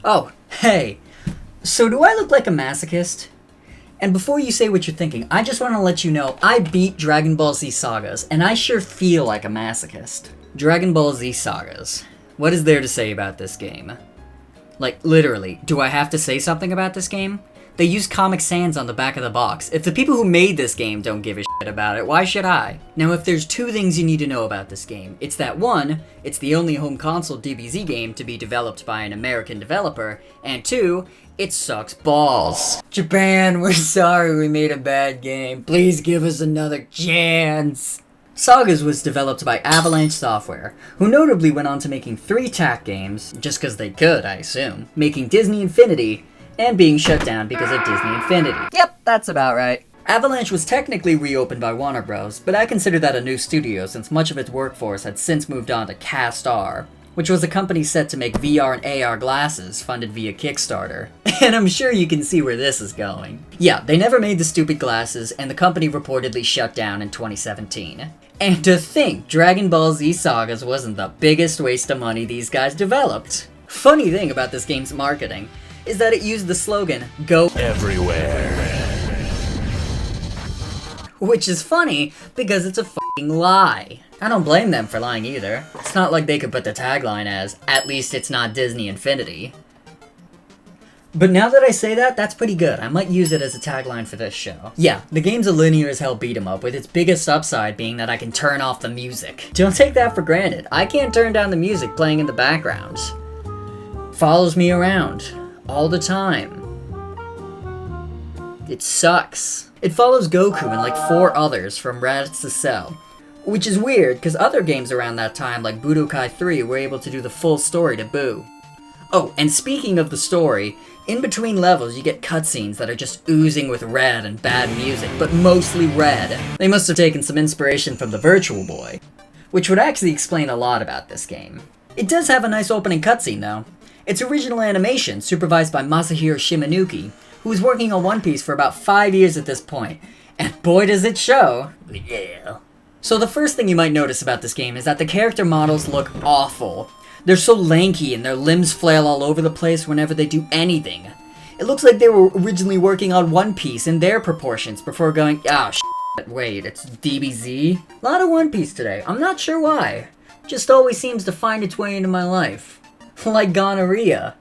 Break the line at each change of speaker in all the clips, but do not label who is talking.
Oh, hey. So do I look like a masochist? And before you say what you're thinking, I just want to let you know I beat Dragon Ball Z Sagas, and I sure feel like a masochist. Dragon Ball Z Sagas. What is there to say about this game? Like, literally, do I have to say something about this game? They use Comic Sans on the back of the box. If the people who made this game don't give a shit about it, why should I? Now, if there's two things you need to know about this game, it's that one, it's the only home console DBZ game to be developed by an American developer, and two, it sucks balls. Japan, we're sorry we made a bad game. Please give us another chance. Sagas was developed by Avalanche Software, who notably went on to making 3 TAC games, just cause they could, I assume, making Disney Infinity, and being shut down because of Disney Infinity. Yep, that's about right. Avalanche was technically reopened by Warner Bros., but I consider that a new studio since much of its workforce had since moved on to Cast-R, which was a company set to make VR and AR glasses funded via Kickstarter. And I'm sure you can see where this is going. Yeah, they never made the stupid glasses, and the company reportedly shut down in 2017. And to think Dragon Ball Z Sagas wasn't the biggest waste of money these guys developed. Funny thing about this game's marketing is that it used the slogan, "Go everywhere." Which is funny, because it's a f***ing lie. I don't blame them for lying either. It's not like they could put the tagline as, "At least it's not Disney Infinity." But now that I say that, that's pretty good. I might use it as a tagline for this show. Yeah, the game's a linear as hell beat-em-up, with its biggest upside being that I can turn off the music. Don't take that for granted. I can't turn down the music playing in the background. Follows me around. All the time. It sucks. It follows Goku and like 4 others from Raditz to Cell. Which is weird, because other games around that time like Budokai 3 were able to do the full story to Boo. Oh, and speaking of the story, in between levels you get cutscenes that are just oozing with red and bad music, but mostly red. They must have taken some inspiration from the Virtual Boy. Which would actually explain a lot about this game. It does have a nice opening cutscene though. It's original animation, supervised by Masahiro Shimanuki, who was working on One Piece for about 5 years at this point, and boy does it show! Yeah. So the first thing you might notice about this game is that the character models look awful. They're so lanky and their limbs flail all over the place whenever they do anything. It looks like they were originally working on One Piece in their proportions before going, oh shit, wait, it's DBZ? A lot of One Piece today, I'm not sure why. Just always seems to find its way into my life. Like gonorrhea.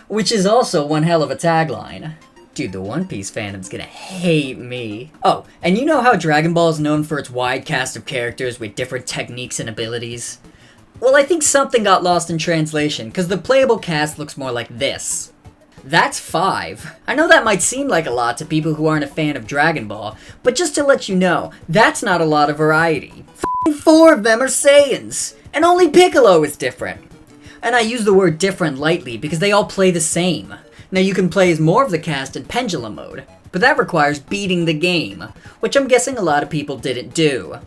Which is also one hell of a tagline. Dude, the One Piece fandom's gonna hate me. Oh, and you know how Dragon Ball is known for its wide cast of characters with different techniques and abilities? Well, I think something got lost in translation, because the playable cast looks more like this. That's 5. I know that might seem like a lot to people who aren't a fan of Dragon Ball, but just to let you know, that's not a lot of variety. F***ing 4 of them are Saiyans, and only Piccolo is different. And I use the word different lightly because they all play the same. Now you can play as more of the cast in Pendulum mode, but that requires beating the game, which I'm guessing a lot of people didn't do.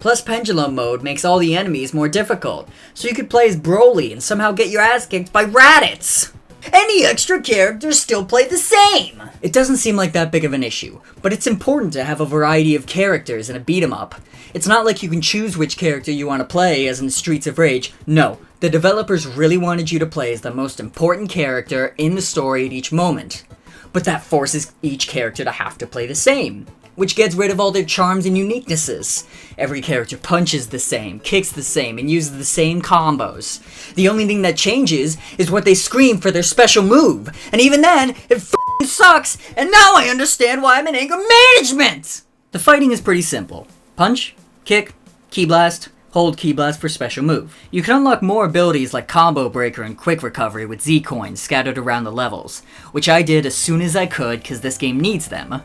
Plus Pendulum mode makes all the enemies more difficult, so you could play as Broly and somehow get your ass kicked by Raditz! Any extra characters still play the same! It doesn't seem like that big of an issue, but it's important to have a variety of characters in a beat-em-up. It's not like you can choose which character you want to play, as in Streets of Rage. No, the developers really wanted you to play as the most important character in the story at each moment. But that forces each character to have to play the same, which gets rid of all their charms and uniquenesses. Every character punches the same, kicks the same, and uses the same combos. The only thing that changes is what they scream for their special move, and even then, it f***ing sucks, and now I understand why I'm in anger management! The fighting is pretty simple. Punch, kick, key blast, hold key blast for special move. You can unlock more abilities like Combo Breaker and Quick Recovery with Z-Coins scattered around the levels, which I did as soon as I could cause this game needs them.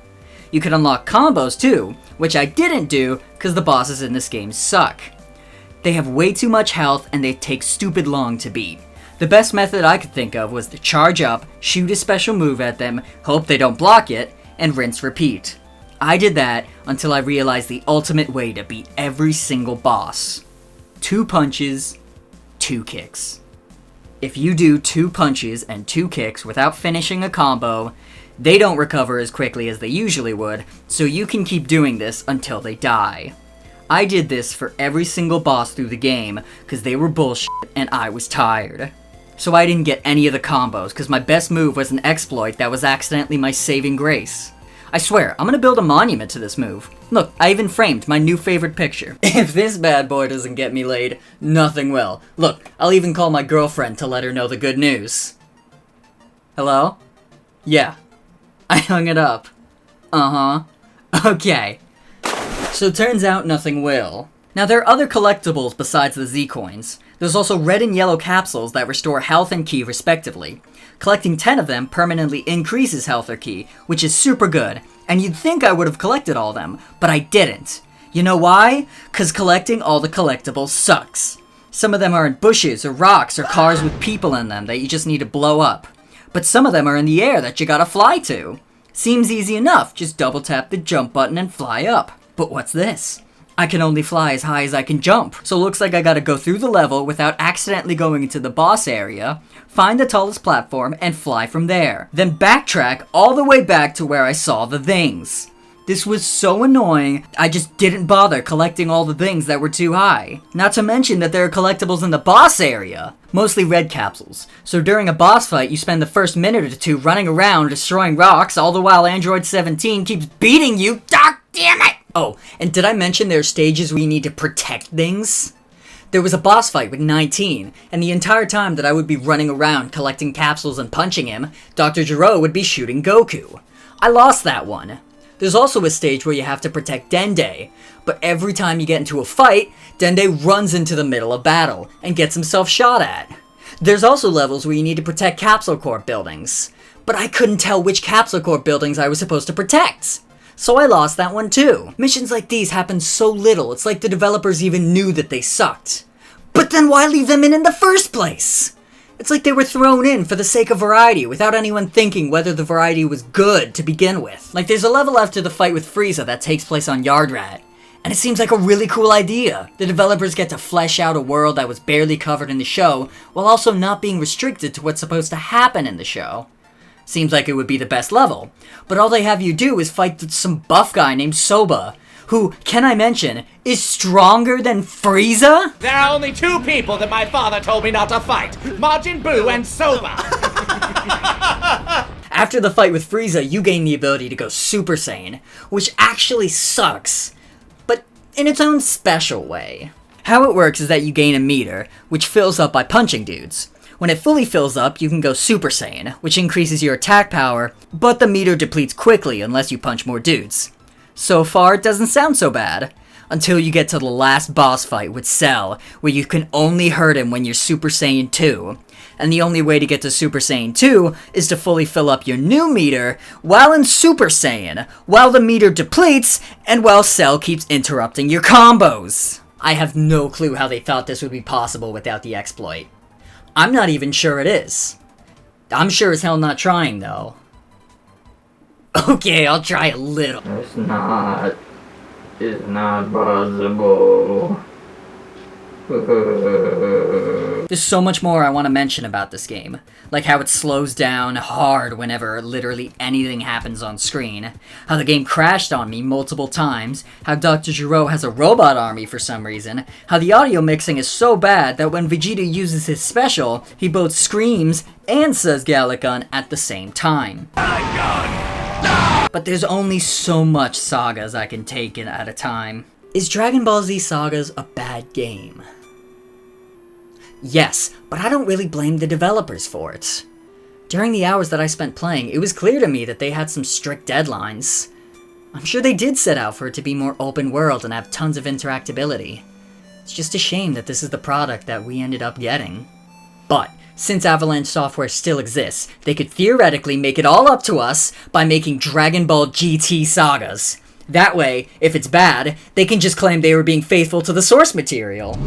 You can unlock combos too, which I didn't do cause the bosses in this game suck. They have way too much health and they take stupid long to beat. The best method I could think of was to charge up, shoot a special move at them, hope they don't block it, and rinse repeat. I did that until I realized the ultimate way to beat every single boss. 2 punches, 2 kicks. If you do 2 punches and 2 kicks without finishing a combo, they don't recover as quickly as they usually would, so you can keep doing this until they die. I did this for every single boss through the game, cause they were bullshit and I was tired. So I didn't get any of the combos, because my best move was an exploit that was accidentally my saving grace. I swear, I'm gonna build a monument to this move. Look, I even framed my new favorite picture. If this bad boy doesn't get me laid, nothing will. Look, I'll even call my girlfriend to let her know the good news. Hello? Yeah. I hung it up. Uh-huh. Okay. So turns out nothing will. Now there are other collectibles besides the Z-coins. There's also red and yellow capsules that restore health and ki respectively. Collecting 10 of them permanently increases health or ki, which is super good, and you'd think I would have collected all of them, but I didn't. You know why? 'Cause collecting all the collectibles sucks. Some of them are in bushes or rocks or cars with people in them that you just need to blow up. But some of them are in the air that you gotta fly to. Seems easy enough, just double tap the jump button and fly up. But what's this? I can only fly as high as I can jump, so it looks like I gotta go through the level without accidentally going into the boss area, find the tallest platform, and fly from there. Then backtrack all the way back to where I saw the things. This was so annoying, I just didn't bother collecting all the things that were too high. Not to mention that there are collectibles in the boss area. Mostly red capsules. So during a boss fight, you spend the first minute or two running around destroying rocks, all the while Android 17 keeps beating you. God damn it! Oh, and did I mention there are stages where you need to protect things? There was a boss fight with 19, and the entire time that I would be running around collecting capsules and punching him, Dr. Gero would be shooting Goku. I lost that one. There's also a stage where you have to protect Dende, but every time you get into a fight, Dende runs into the middle of battle and gets himself shot at. There's also levels where you need to protect Capsule Corp buildings, but I couldn't tell which Capsule Corp buildings I was supposed to protect. So I lost that one too. Missions like these happen so little, it's like the developers even knew that they sucked. But then why leave them in the first place? It's like they were thrown in for the sake of variety, without anyone thinking whether the variety was good to begin with. Like there's a level after the fight with Frieza that takes place on Yardrat, and it seems like a really cool idea. The developers get to flesh out a world that was barely covered in the show, while also not being restricted to what's supposed to happen in the show. Seems like it would be the best level, but all they have you do is fight some buff guy named Soba, who, can I mention, is stronger than Frieza?
There are only two people that my father told me not to fight, Majin Buu and Soba.
After the fight with Frieza, you gain the ability to go Super Saiyan, which actually sucks, but in its own special way. How it works is that you gain a meter, which fills up by punching dudes. When it fully fills up, you can go Super Saiyan, which increases your attack power, but the meter depletes quickly unless you punch more dudes. So far, it doesn't sound so bad. Until you get to the last boss fight with Cell, where you can only hurt him when you're Super Saiyan 2. And the only way to get to Super Saiyan 2 is to fully fill up your new meter while in Super Saiyan, while the meter depletes, and while Cell keeps interrupting your combos. I have no clue how they thought this would be possible without the exploit. I'm not even sure it is. I'm sure as hell not trying, though. Okay, I'll try a little.
It's not possible.
There's so much more I want to mention about this game. Like how it slows down hard whenever literally anything happens on screen. How the game crashed on me multiple times. How Dr. Gero has a robot army for some reason. How the audio mixing is so bad that when Vegeta uses his special, he both screams and says Galagun at the same time. But there's only so much Sagas I can take in at a time. Is Dragon Ball Z Sagas a bad game? Yes, but I don't really blame the developers for it. During the hours that I spent playing, it was clear to me that they had some strict deadlines. I'm sure they did set out for it to be more open world and have tons of interactability. It's just a shame that this is the product that we ended up getting. But since Avalanche Software still exists, they could theoretically make it all up to us by making Dragon Ball GT Sagas. That way, if it's bad, they can just claim they were being faithful to the source material.